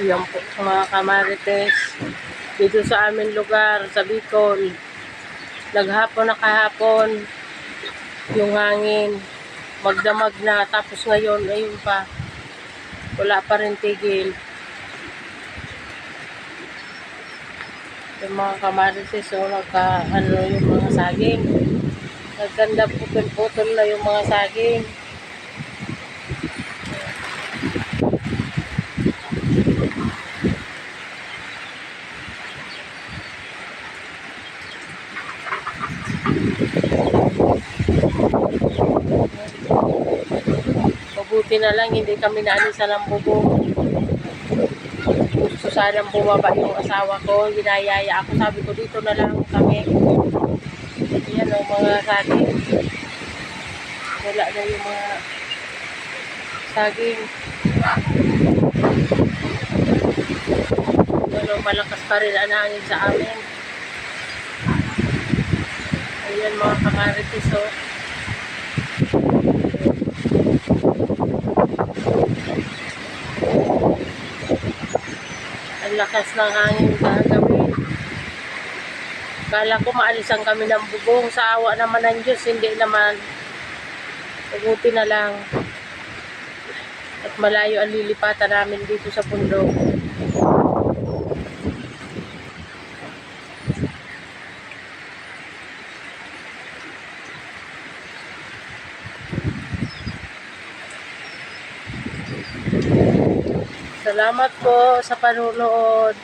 Yan po mga kamarites. Dito sa amin lugar, sa Bicol. Naghapon na kahapon. Yung hangin. Magdamag na. Tapos ngayon, ayun pa. Wala pa rin tigil. Yung mga kamarites, yung mga saging. Nagkanda putol-putol na yung mga saging. Mabuti na lang hindi kami naalisan ng bubong. Gusto sanang bumaba yung asawa ko, ginayaya ako, sabi ko dito na lang kami. Yan o, mga saging. Wala na yung mga saging. Ano, malakas pa rin ang hangin sa amin. Ayan mga kamarites o. Ang lakas ng hangin kagabi. Kala ko maalisan kami ng bubong. Sa awa naman ng Diyos, hindi naman. Mabuti na lang. At malayo ang lilipatan namin dito sa bundok. Salamat po sa panunood.